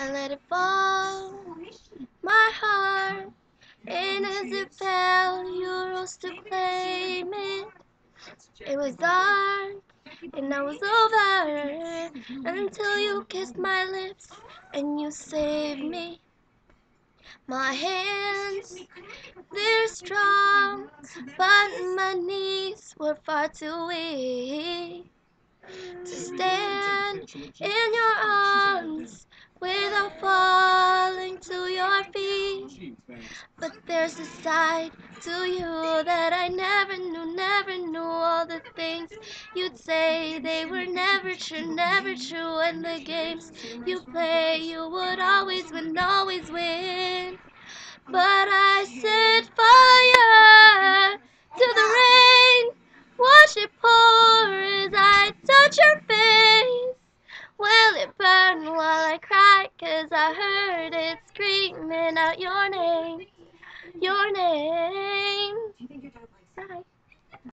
and let it fall. My heart, and as it fell, you rose to claim it. It was dark, and I was over until you kissed my lips and you saved me. My hands, they're strong, but my knees were far too weak to stand in your arms without falling to your feet. But there's a side to you that I never knew, never knew. All the things you'd say, they were never true, never true. And the games you play, you would always win, always win. But I set fire to the rain, watch it pour as I touch your face. Will it burn while I cry? 'Cause I heard it screaming out your name, your name. Bye.